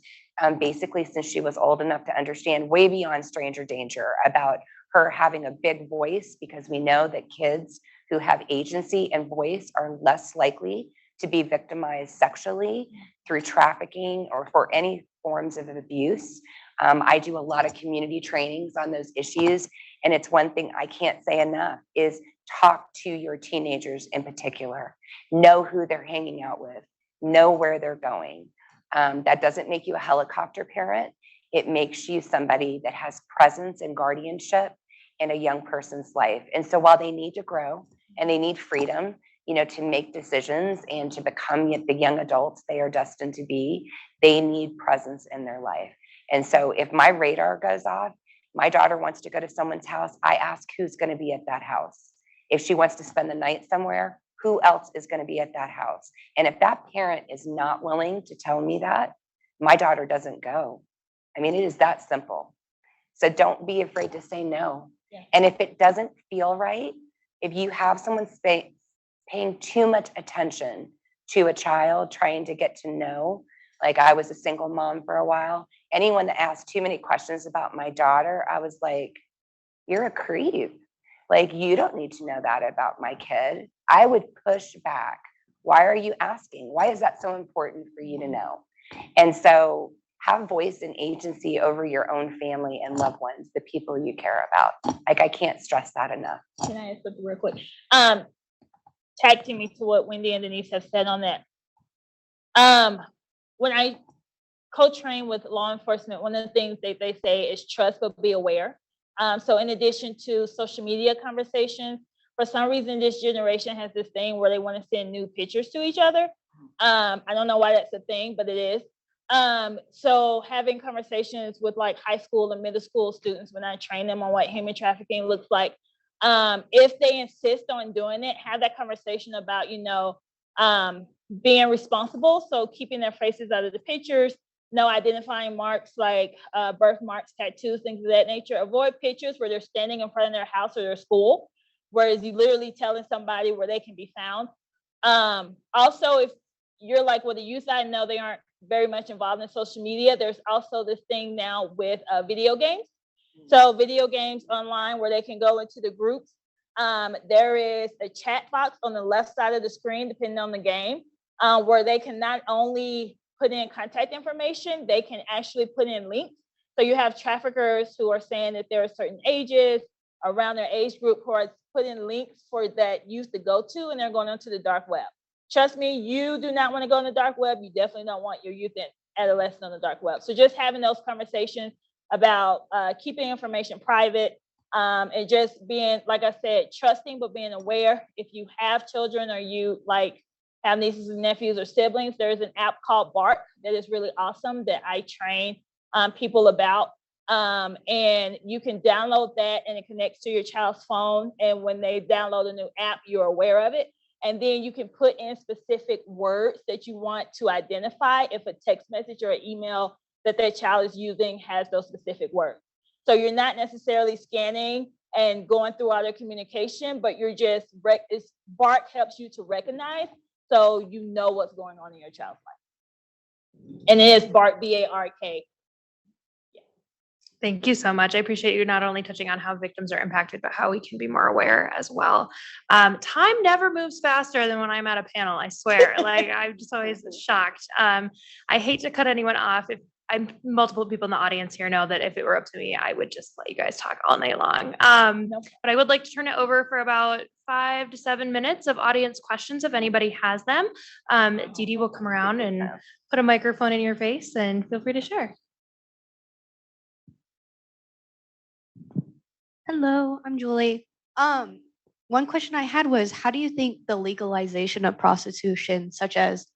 basically since she was old enough to understand way beyond stranger danger about her having a big voice, because we know that kids who have agency and voice are less likely to be victimized sexually through trafficking or for any forms of abuse. I do a lot of community trainings on those issues. And it's one thing I can't say enough is talk to your teenagers in particular. Know who they're hanging out with. Know where they're going. That doesn't make you a helicopter parent. It makes you somebody that has presence and guardianship in a young person's life. And so while they need to grow and they need freedom, to make decisions and to become the young adults they are destined to be, they need presence in their life. And so if my radar goes off, my daughter wants to go to someone's house, I ask who's going to be at that house. If she wants to spend the night somewhere, who else is going to be at that house? And if that parent is not willing to tell me that, my daughter doesn't go. I mean, it is that simple. So don't be afraid to say no. Yeah. And if it doesn't feel right, if you have someone paying too much attention to a child, trying to get to know, like I was a single mom for a while, anyone that asked too many questions about my daughter, I was like, you're a creep. Like, you don't need to know that about my kid. I would push back. Why are you asking? Why is that so important for you to know? And so have voice and agency over your own family and loved ones, the people you care about. Like, I can't stress that enough. Can I ask something real quick? Tag team me to what Wendy and Denise have said on that. When I co-train with law enforcement, one of the things they say is trust, but be aware. So in addition to social media conversations, for some reason, this generation has this thing where they want to send nude pictures to each other. I don't know why that's a thing, but it is. So having conversations with like high school and middle school students when I train them on what human trafficking looks like, if they insist on doing it, have that conversation about, being responsible. So keeping their faces out of the pictures, no identifying marks like birthmarks, tattoos, things of that nature. Avoid pictures where they're standing in front of their house or their school, whereas you literally telling somebody where they can be found. Also, if you're like, well, the youth I know, they aren't very much involved in social media. There's also this thing now with video games. So video games online where they can go into the groups. There is a chat box on the left side of the screen, depending on the game, where they can not only put in contact information, they can actually put in links. So you have traffickers who are saying that there are certain ages around their age group who are putting links for that youth to go to, and they're going onto the dark web. Trust me, you do not want to go on the dark web. You definitely don't want your youth and adolescents on the dark web. So just having those conversations about keeping information private and just being, like I said, trusting, but being aware. If you have children or you like have nieces and nephews or siblings, there's an app called Bark that is really awesome that I train people about. And you can download that and it connects to your child's phone. And when they download a new app, you're aware of it. And then you can put in specific words that you want to identify if a text message or an email that their child is using has those specific words. So you're not necessarily scanning and going through all their communication, but you're just, Bark helps you to recognize so you know what's going on in your child's life. And it is Bark, B-A-R-K. Thank you so much. I appreciate you not only touching on how victims are impacted, but how we can be more aware as well. Time never moves faster than when I'm at a panel, I swear. Like, I'm just always shocked. I hate to cut anyone off. If multiple people in the audience here know that if it were up to me, I would just let you guys talk all night long. But I would like to turn it over for about 5 to 7 minutes of audience questions if anybody has them. Dee Dee will come around and put a microphone in your face and feel free to share. Hello, I'm Julie. One question I had was, how do you think the legalization of prostitution, such as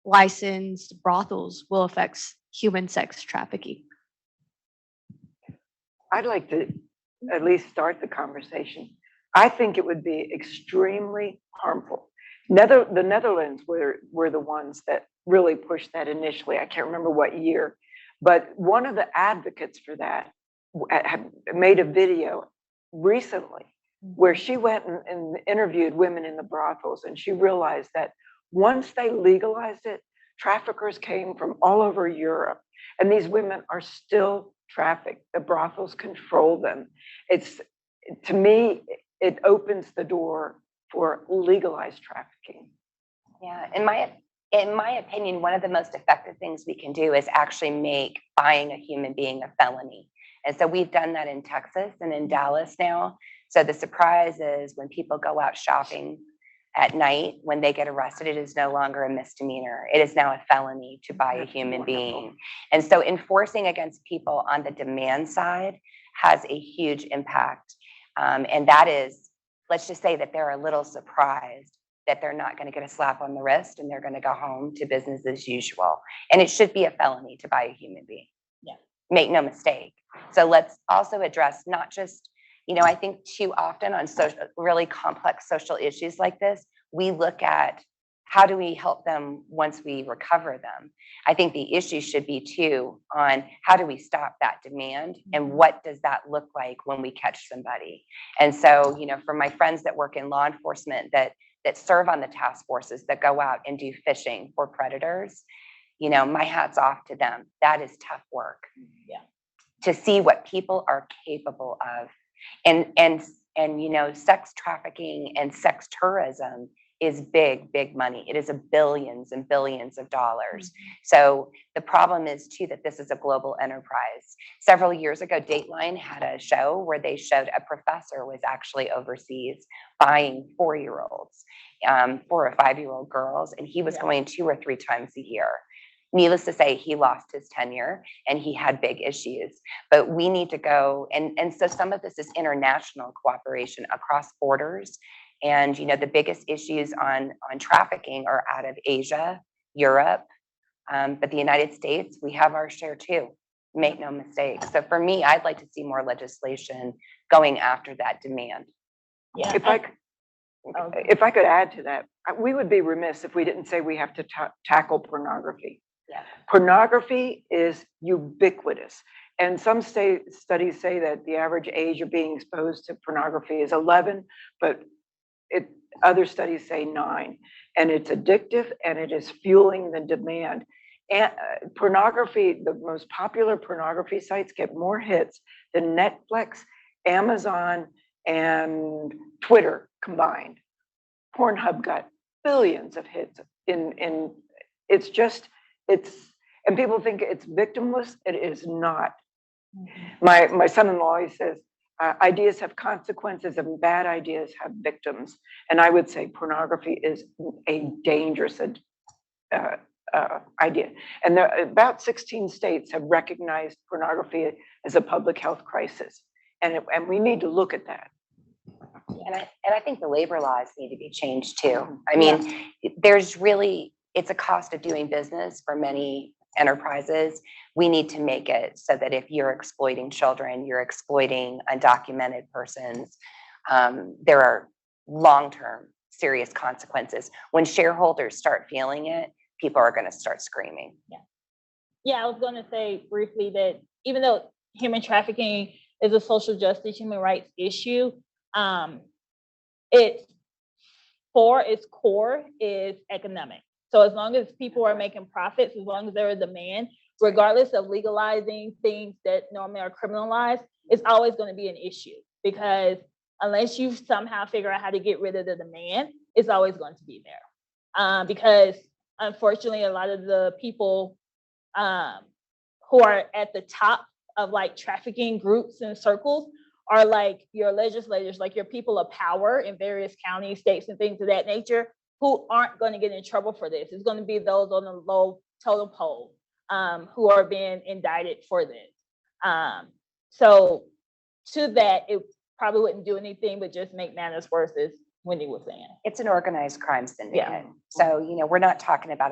licensed brothels, will affect human sex trafficking? I'd like to at least start the conversation. I think it would be extremely harmful. The Netherlands were the ones that really pushed that initially. I can't remember what year, but one of the advocates for that had made a video recently where she went and interviewed women in the brothels, and she realized that once they legalized it, traffickers came from all over Europe, and these women are still trafficked. The brothels control them. It's to me, it opens the door for legalized trafficking. Yeah, in my opinion, one of the most effective things we can do is actually make buying a human being a felony. And so we've done that in Texas and in Dallas now. So the surprise is when people go out shopping at night, when they get arrested, it is no longer a misdemeanor. It is now a felony to buy a human being. And so enforcing against people on the demand side has a huge impact. And that is, let's just say that they're a little surprised that they're not going to get a slap on the wrist and they're going to go home to business as usual. And it should be a felony to buy a human being. Yeah. Make no mistake. So let's also address not just, I think too often on really complex social issues like this, we look at how do we help them once we recover them. I think the issue should be too on how do we stop that demand and what does that look like when we catch somebody. And so, for my friends that work in law enforcement that serve on the task forces that go out and do fishing for predators, my hat's off to them. That is tough work. Yeah. To see what people are capable of. And sex trafficking and sex tourism is big money. It is billions and billions of dollars. So the problem is too that this is a global enterprise. Several years ago, Dateline had a show where they showed a professor was actually overseas buying 4-year-olds, 4 or 5-year-old girls, and he was going 2 or 3 times a year. Needless to say, he lost his tenure and he had big issues. But we need to go, and so some of this is international cooperation across borders. And the biggest issues on trafficking are out of Asia, Europe, but the United States, we have our share too. Make no mistake. So for me, I'd like to see more legislation going after that demand. Yeah. If I could add to that, we would be remiss if we didn't say we have to tackle pornography. Yeah. Pornography is ubiquitous. And some studies say that the average age of being exposed to pornography is 11, but other studies say 9. And it's addictive and it is fueling the demand. And pornography, the most popular pornography sites get more hits than Netflix, Amazon, and Twitter combined. Pornhub got billions of hits and people think it's victimless. It is not. My son-in-law always says, ideas have consequences and bad ideas have victims. And I would say pornography is a dangerous idea. And about 16 states have recognized pornography as a public health crisis. And we need to look at that. And I think the labor laws need to be changed too. I mean, it's a cost of doing business for many enterprises. We need to make it so that if you're exploiting children, you're exploiting undocumented persons, there are long-term serious consequences. When shareholders start feeling it, people are going to start screaming. Yeah, I was going to say briefly that even though human trafficking is a social justice, human rights issue, its core is economic. So as long as people are making profits, as long as there is demand, regardless of legalizing things that normally are criminalized, it's always going to be an issue, because unless you somehow figure out how to get rid of the demand, it's always going to be there. Because unfortunately, a lot of the people who are at the top of like trafficking groups and circles are like your legislators, like your people of power in various counties, states, and things of that nature, who aren't going to get in trouble for this. It's going to be those on the low totem pole who are being indicted for this. So to that, it probably wouldn't do anything but just make matters worse, as Wendy was saying. It's an organized crime syndicate. Yeah. So, we're not talking about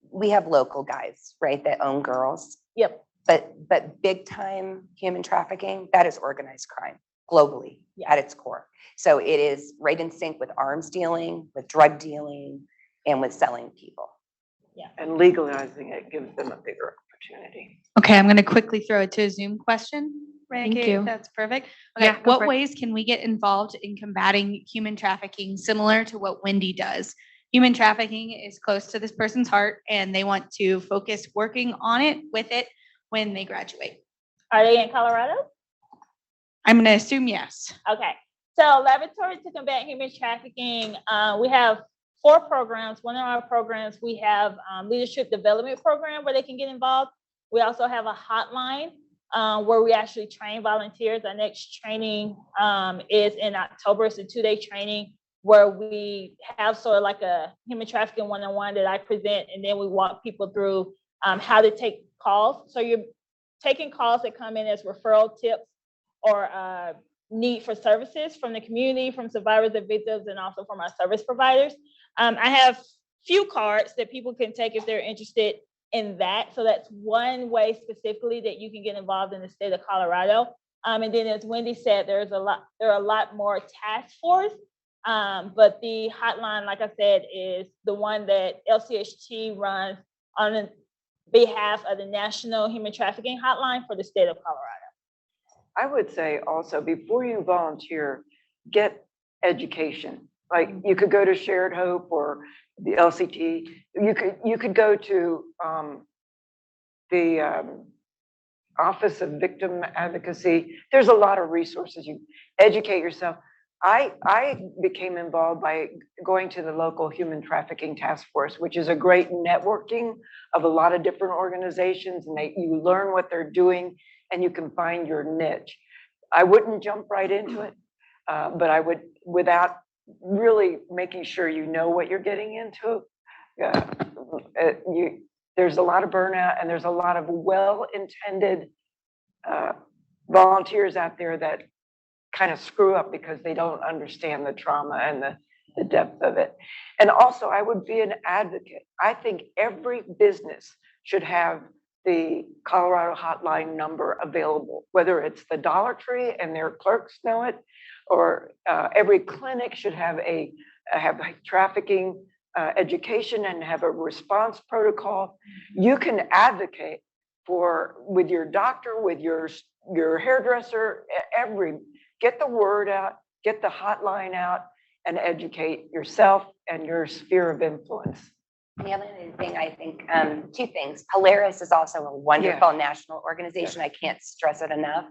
we have local guys, right, that own girls. Yep. But big time human trafficking, that is organized crime globally at its core. So it is right in sync with arms dealing, with drug dealing, and with selling people. Yeah. And legalizing it gives them a bigger opportunity. Okay, I'm going to quickly throw it to a Zoom question. Thank Okay, you. That's perfect. Okay, Yeah, go what for it. ways can we get involved in combating human trafficking similar to what Wendy does? Human trafficking is close to this person's heart, and they want to focus working on it with it when they graduate. Are they in Colorado? I'm gonna assume yes. Okay, so Laboratory to Combat Human Trafficking, we have 4 programs. One of our programs, we have leadership development program where they can get involved. We also have a hotline where we actually train volunteers. Our next training is in October. It's a 2-day training where we have sort of like a human trafficking one-on-one that I present, and then we walk people through how to take calls. So you're taking calls that come in as referral tips or need for services from the community, from survivors and victims, and also from our service providers. I have few cards that people can take if they're interested in that. So that's one way specifically that you can get involved in the state of Colorado. And then as Wendy said, there are a lot more task force, but the hotline, like I said, is the one that LCHT runs on behalf of the National Human Trafficking Hotline for the state of Colorado. I would say also, before you volunteer, get education. Like you could go to Shared Hope or the LCT. You could go to the Office of Victim Advocacy. There's a lot of resources. You educate yourself. I became involved by going to the local human trafficking task force, which is a great networking of a lot of different organizations, and you learn what they're doing and you can find your niche. I wouldn't jump right into it, but I would, without really making sure you know what you're getting into. There's a lot of burnout, and there's a lot of well-intended volunteers out there that kind of screw up because they don't understand the trauma and the depth of it. And also, I would be an advocate. I think every business should have the Colorado hotline number available, whether it's the Dollar Tree and their clerks know it, or every clinic should have have trafficking education and have a response protocol. You can advocate with your doctor, with your hairdresser, get the word out, get the hotline out, and educate yourself and your sphere of influence. The other thing, I think, 2 things. Polaris is also a wonderful national organization. I can't stress it enough.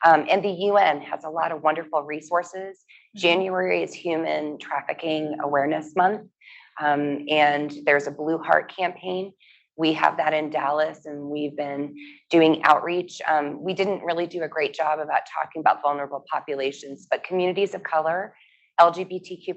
And the UN has a lot of wonderful resources. January is Human Trafficking Awareness Month. And there's a Blue Heart campaign. We have that in Dallas, and we've been doing outreach. We didn't really do a great job about talking about vulnerable populations, but communities of color, LGBTQ+,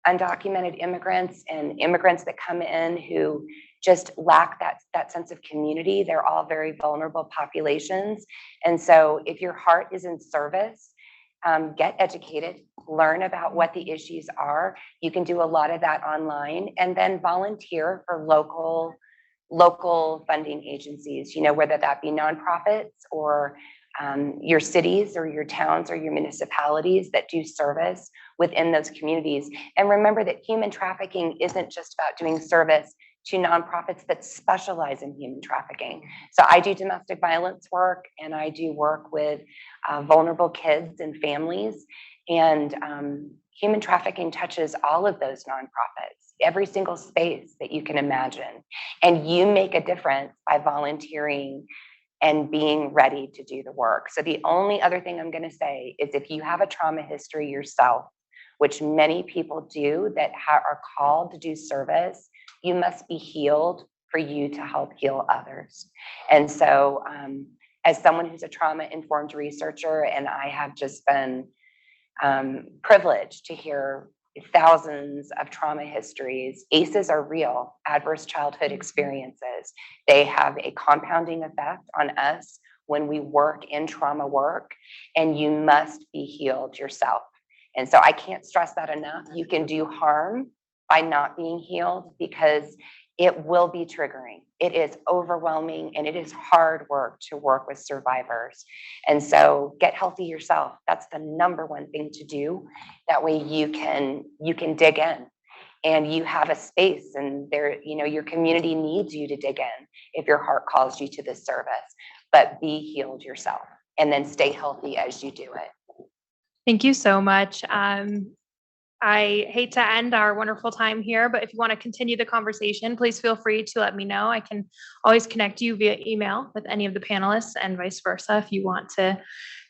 undocumented immigrants, and immigrants that come in who just lack that sense of community. They're all very vulnerable populations. And so if your heart is in service, get educated, learn about what the issues are. You can do a lot of that online, and then volunteer for local funding agencies, whether that be nonprofits or your cities or your towns or your municipalities that do service within those communities. And remember that human trafficking isn't just about doing service to nonprofits that specialize in human trafficking. So I do domestic violence work, and I do work with vulnerable kids and families. And human trafficking touches all of those nonprofits, every single space that you can imagine. And you make a difference by volunteering and being ready to do the work. So the only other thing I'm going to say is, if you have a trauma history yourself, which many people do that are called to do service, you must be healed for you to help heal others. And so as someone who's a trauma-informed researcher, and I have just been privileged to hear thousands of trauma histories. ACEs are real, adverse childhood experiences. They have a compounding effect on us when we work in trauma work, and you must be healed yourself. And so I can't stress that enough. You can do harm by not being healed, because it will be triggering. It is overwhelming, and it is hard work to work with survivors. And so get healthy yourself. That's the number one thing to do. That way you can dig in, and you have a space, and your community needs you to dig in if your heart calls you to this service. But be healed yourself, and then stay healthy as you do it. Thank you so much. I hate to end our wonderful time here, but if you want to continue the conversation, please feel free to let me know. I can always connect you via email with any of the panelists, and vice versa if you want to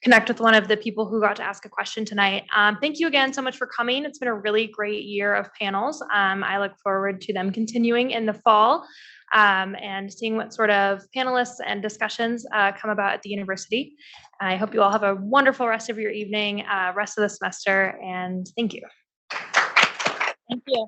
connect with one of the people who got to ask a question tonight. Thank you again so much for coming. It's been a really great year of panels. I look forward to them continuing in the fall and seeing what sort of panelists and discussions come about at the university. I hope you all have a wonderful rest of your evening, rest of the semester, and thank you. Thank you.